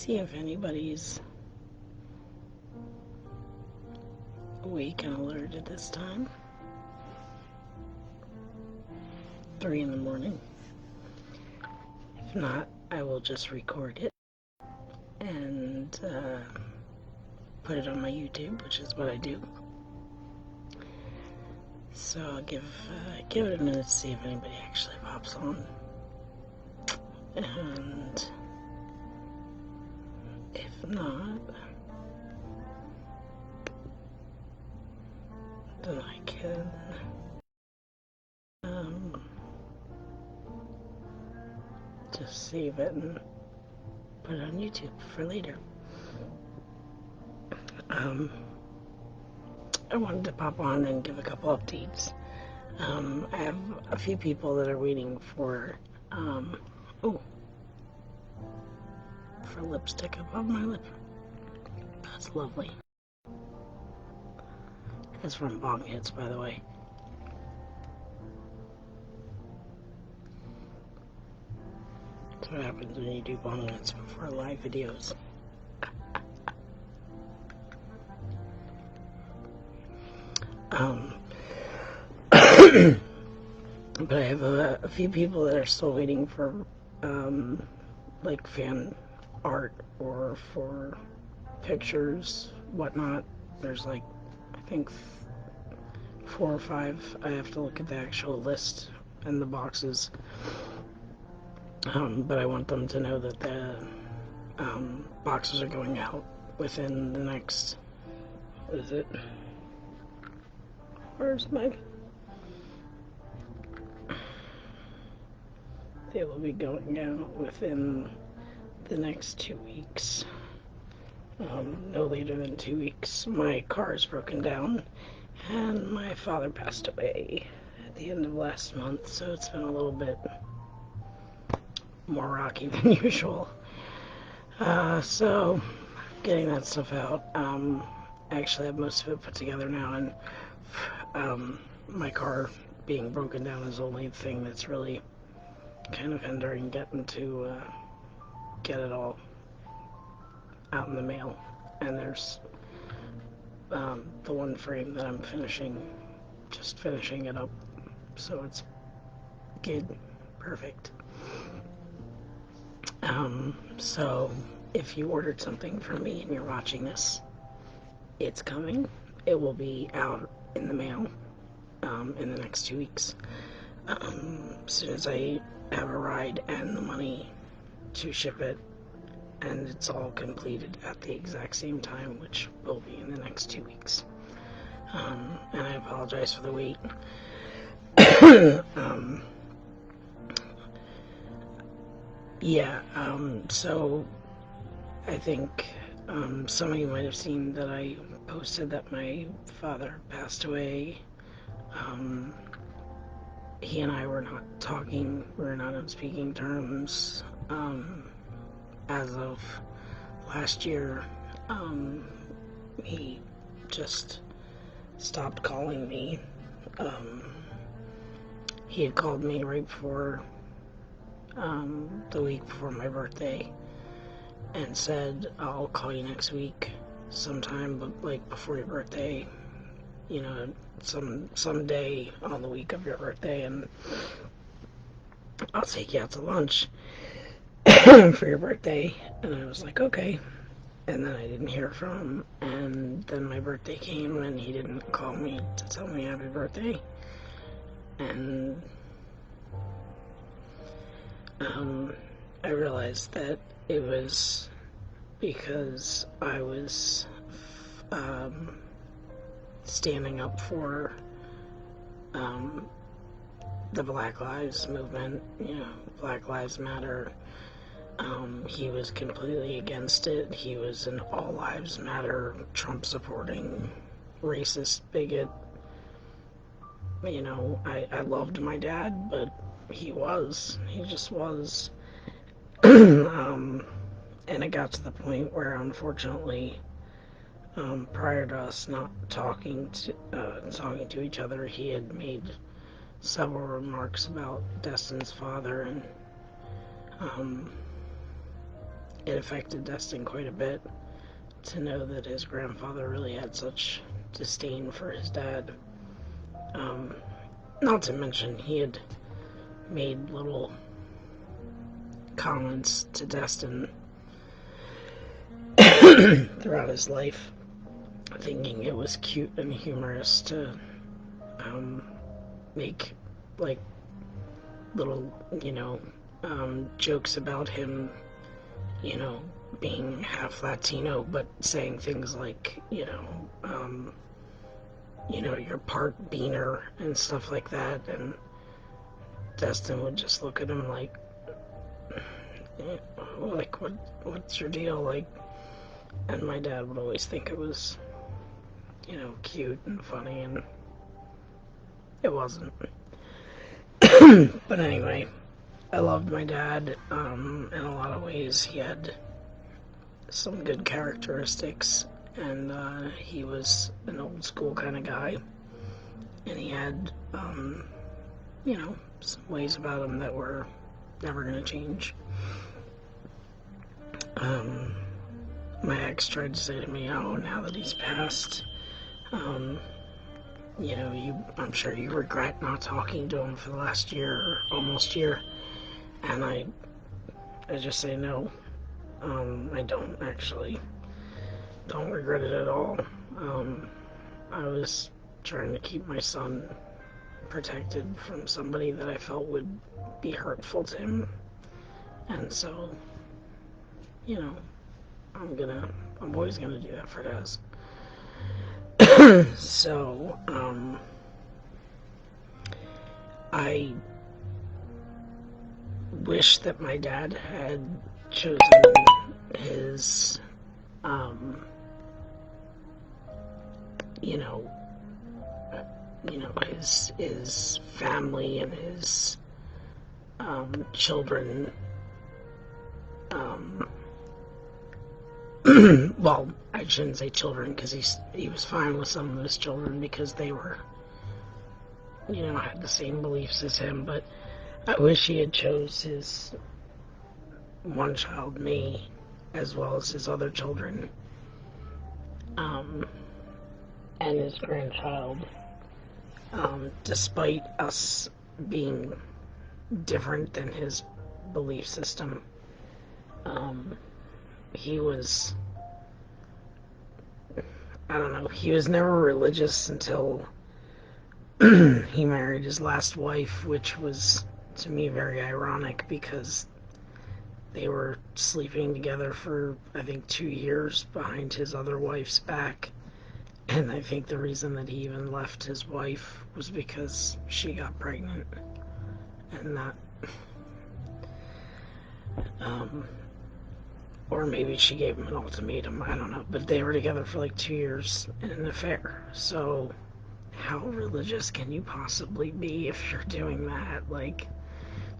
see if anybody's awake and alert at this time. 3 in the morning. If not, I will just record it and put it on my YouTube, which is what I do. So I'll give it a minute to see if anybody actually pops on. And if not, then I can just save it and put it on YouTube for later. I wanted to pop on and give a couple updates. I have a few people that are waiting for lipstick above my lip. That's lovely. That's from Bong Hits, by the way. That's what happens when you do Bong Hits before live videos. But I have a few people that are still waiting for like fan art or for pictures, whatnot. There's like, I think 4 or 5. I have to look at the actual list and the boxes. But I want them to know that the boxes are going out within the next, what is it? Where's my... They will be going out within the next 2 weeks. No later than 2 weeks. My car is broken down, and my father passed away at the end of last month, so it's been a little bit more rocky than usual. So, getting that stuff out. I actually have most of it put together now, and my car being broken down is the only thing that's really kind of hindering getting to get it all out in the mail. And there's the one frame that I'm just finishing it up, so it's good, perfect. So if you ordered something from me and you're watching this, it's coming. It will be out in the mail in the next 2 weeks. As soon as I have a ride and the money to ship it, and it's all completed at the exact same time, which will be in the next 2 weeks. And I apologize for the wait. So I think some of you might have seen that I posted that my father passed away. He and I were not talking, we were not on speaking terms. As of last year, he just stopped calling me. He had called me right before, the week before my birthday, and said, I'll call you next week sometime, but like before your birthday, you know, some day on the week of your birthday, and I'll take you out to lunch for your birthday. And I was like, okay. And then I didn't hear from him, and then my birthday came and he didn't call me to tell me happy birthday. And I realized that it was because I was standing up for the Black Lives movement, you know, Black Lives Matter. He was completely against it. He was an all lives matter, Trump supporting, racist bigot. You know, I loved my dad, but he just was. And it got to the point where, unfortunately, prior to us not talking to each other, he had made several remarks about Destin's father, and it affected Destin quite a bit to know that his grandfather really had such disdain for his dad. Not to mention he had made little comments to Destin throughout his life, thinking it was cute and humorous to make like little, jokes about him, being half Latino, but saying things like, you're part Beaner and stuff like that, and Destin would just look at him like what's your deal, like, and my dad would always think it was, cute and funny, and it wasn't. But anyway, I loved my dad. In a lot of ways, he had some good characteristics, and he was an old school kind of guy, and he had, some ways about him that were never going to change. My ex tried to say to me, oh, now that he's passed, I'm sure you regret not talking to him for the last year or almost year. And I just say no. I don't actually. Don't regret it at all. I was trying to keep my son protected from somebody that I felt would be hurtful to him. And so, I'm always gonna do that for Des. So, I wish that my dad had chosen his, his family and his, children, well, I shouldn't say children, because he was fine with some of his children because they were, had the same beliefs as him, but I wish he had chose his one child, me, as well as his other children, and his grandchild, despite us being different than his belief system. He was, I don't know, he was never religious until he married his last wife, which was, to me, very ironic because they were sleeping together for, I think, 2 years behind his other wife's back. And I think the reason that he even left his wife was because she got pregnant. And that, or maybe she gave him an ultimatum, I don't know. But they were together for like 2 years in an affair. So how religious can you possibly be if you're doing that? Like,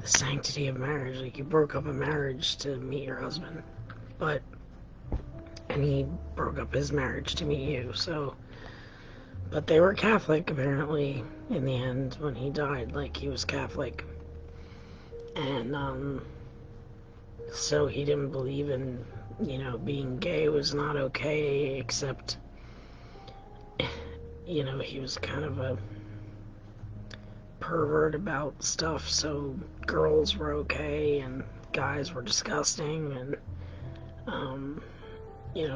the sanctity of marriage, like, you broke up a marriage to meet your husband, and he broke up his marriage to meet you, so, but they were Catholic, apparently, in the end, when he died, like, he was Catholic, and, so he didn't believe in, being gay was not okay, except, he was kind of a pervert about stuff, so girls were okay and guys were disgusting, and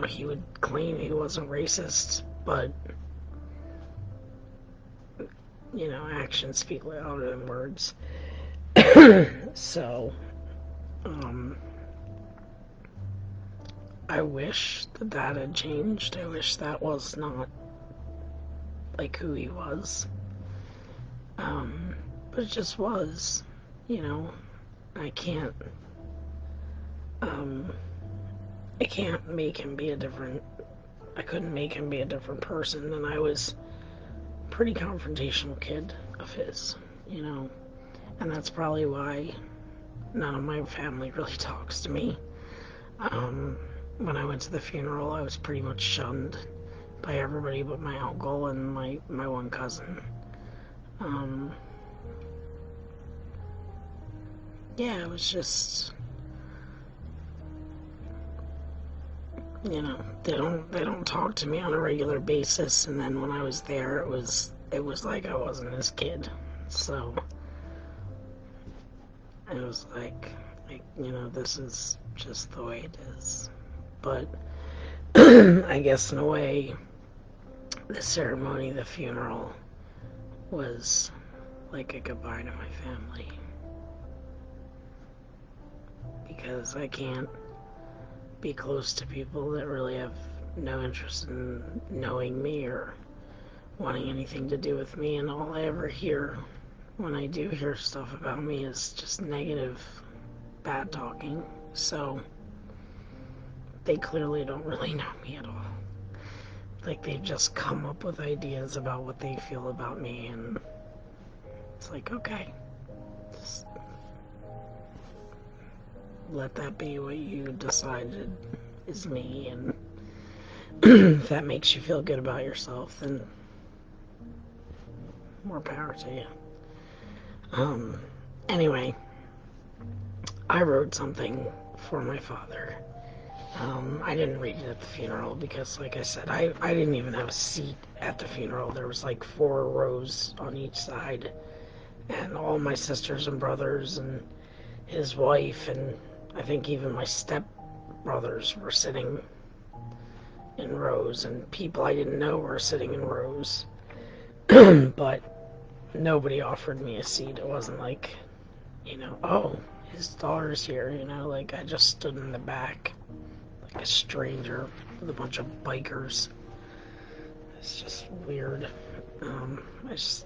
he would claim he wasn't racist, but actions speak louder than words. So I wish that had changed. I wish that was not like who he was. But it just was, I can't make him be I couldn't make him be a different person, and I was a pretty confrontational kid of his, and that's probably why none of my family really talks to me. When I went to the funeral, I was pretty much shunned by everybody but my uncle and my one cousin. Yeah, it was just, you know, they don't talk to me on a regular basis. And then when I was there, it was like I wasn't his kid. So it was like, this is just the way it is. But I guess in a way, the ceremony, the funeral, was like a goodbye to my family. Because I can't be close to people that really have no interest in knowing me or wanting anything to do with me, and all I ever hear when I do hear stuff about me is just negative, bad talking. So they clearly don't really know me at all. Like, they've just come up with ideas about what they feel about me, and it's like, okay, just let that be what you decided is me, and if that makes you feel good about yourself, then more power to you. Anyway, I wrote something for my father. I didn't read it at the funeral because, like I said, I didn't even have a seat at the funeral. There was like 4 rows on each side, and all my sisters and brothers and his wife, and I think even my step brothers were sitting in rows, and people I didn't know were sitting in rows. But nobody offered me a seat. It wasn't like, oh, his daughter's here, like I just stood in the back like a stranger with a bunch of bikers. It's just weird. I just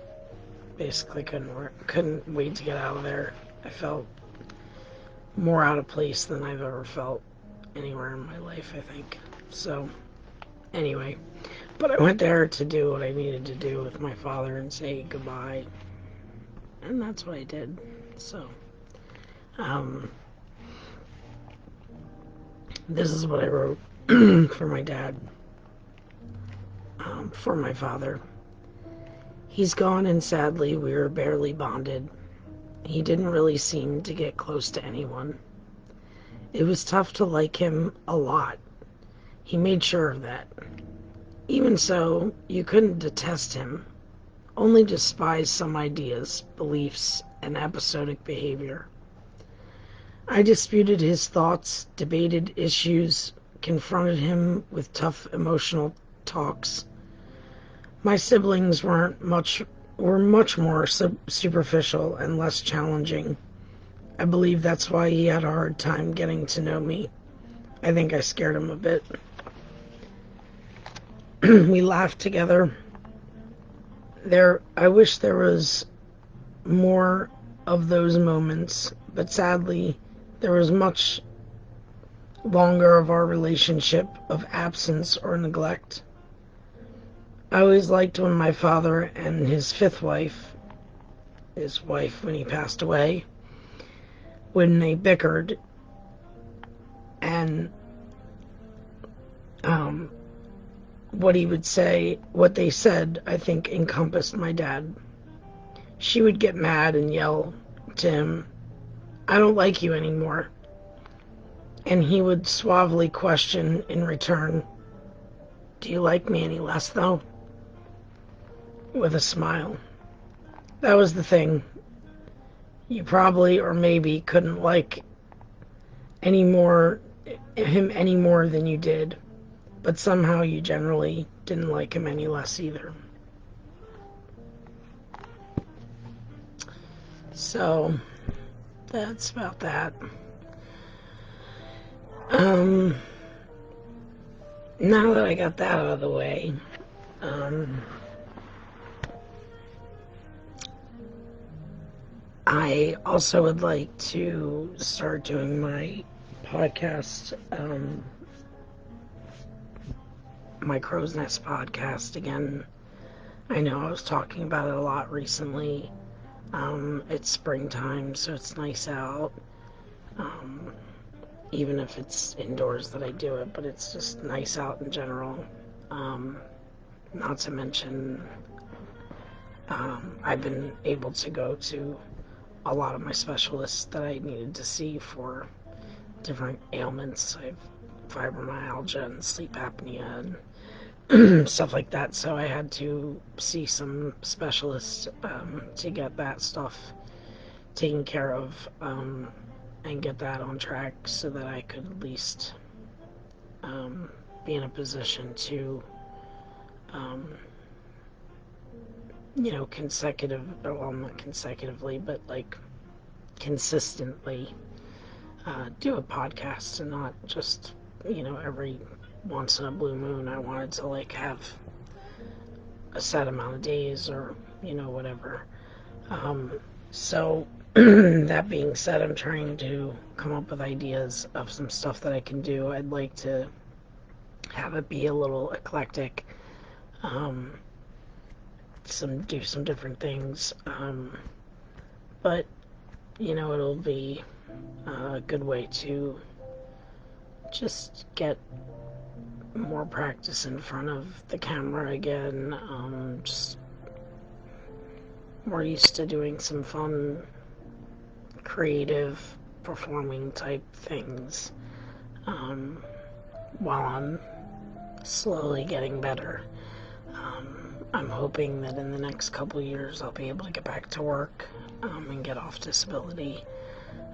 basically couldn't wait to get out of there. I felt more out of place than I've ever felt anywhere in my life, I think. So, anyway, but I went there to do what I needed to do with my father and say goodbye, and that's what I did. So, this is what I wrote for my dad, for my father. He's gone, and sadly, we were barely bonded. He didn't really seem to get close to anyone. It was tough to like him a lot. He made sure of that. Even so, you couldn't detest him, only despise some ideas, beliefs, and episodic behavior. I disputed his thoughts, debated issues, confronted him with tough emotional talks. My siblings were much more superficial and less challenging. I believe that's why he had a hard time getting to know me. I think I scared him a bit. We laughed together. I wish there was more of those moments, but sadly, there was much longer of our relationship of absence or neglect. I always liked when my father and his 5th wife, his wife when he passed away, when they bickered, and what he would say, what they said, I think encompassed my dad. She would get mad and yell to him, "I don't like you anymore." And he would suavely question in return, "Do you like me any less, though?" With a smile. That was the thing. You probably or maybe couldn't like him any more than you did, but somehow you generally didn't like him any less either. So that's about that. Now that I got that out of the way, I also would like to start doing my podcast, my Crow's Nest podcast again. I know I was talking about it a lot recently. It's springtime, so it's nice out. Even if it's indoors that I do it, but it's just nice out in general. Not to mention, I've been able to go to a lot of my specialists that I needed to see for different ailments. I've fibromyalgia and sleep apnea and stuff like that. So I had to see some specialists to get that stuff taken care of and get that on track so that I could at least be in a position to, not consecutively, but like consistently do a podcast and not just, every once in a blue moon. I wanted to like have a set amount of days or, whatever. So that being said, I'm trying to come up with ideas of some stuff that I can do. I'd like to have it be a little eclectic, do some different things, but it'll be a good way to just get more practice in front of the camera again, just more used to doing some fun, creative, performing type things, while I'm slowly getting better. I'm hoping that in the next couple of years I'll be able to get back to work and get off disability.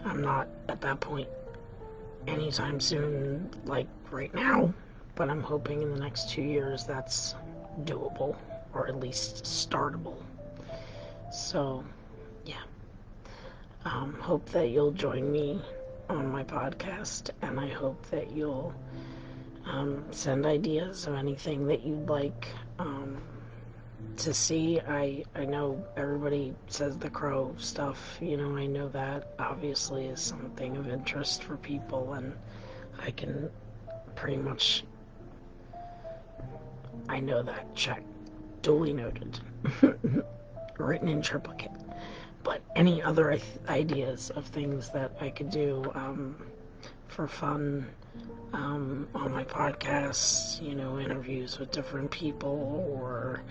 I'm not at that point anytime soon, like right now, but I'm hoping in the next 2 years that's doable, or at least startable. So, yeah. Hope that you'll join me on my podcast, and I hope that you'll send ideas of anything that you'd like to see. I know everybody says the crow stuff, I know that obviously is something of interest for people, and I can pretty much, I know that, check, duly noted, written in triplicate. But any other ideas of things that I could do for fun on my podcasts, interviews with different people, or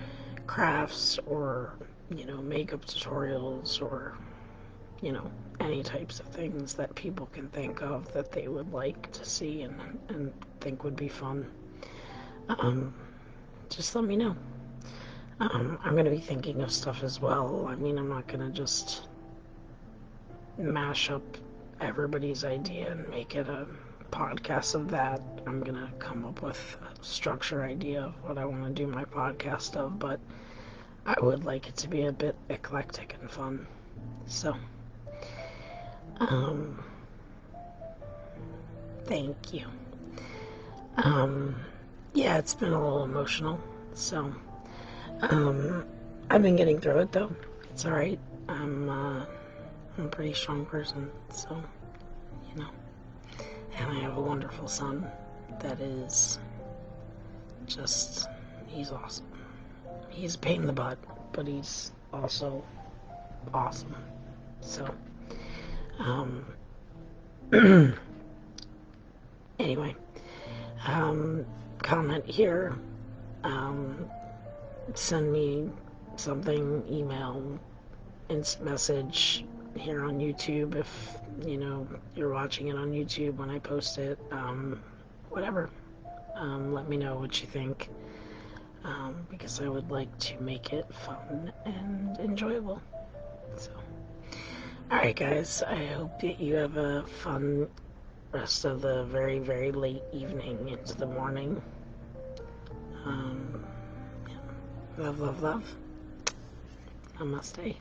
crafts, or, makeup tutorials, or, any types of things that people can think of that they would like to see and think would be fun. Just let me know. I'm going to be thinking of stuff as well. I mean, I'm not going to just mash up everybody's idea and make it a podcast of that. I'm going to come up with a structure idea of what I want to do my podcast of, but I would like it to be a bit eclectic and fun. So, thank you. Yeah, it's been a little emotional, so I've been getting through it though. It's alright. I'm a pretty strong person, so, and I have a wonderful son that is just, he's awesome. He's a pain in the butt, but he's also awesome. So, anyway, comment here, send me something, email, message here on YouTube if, you're watching it on YouTube when I post it, whatever. Let me know what you think, because I would like to make it fun and enjoyable. So, alright guys, I hope that you have a fun rest of the very, very late evening into the morning. Love, love, love. Namaste.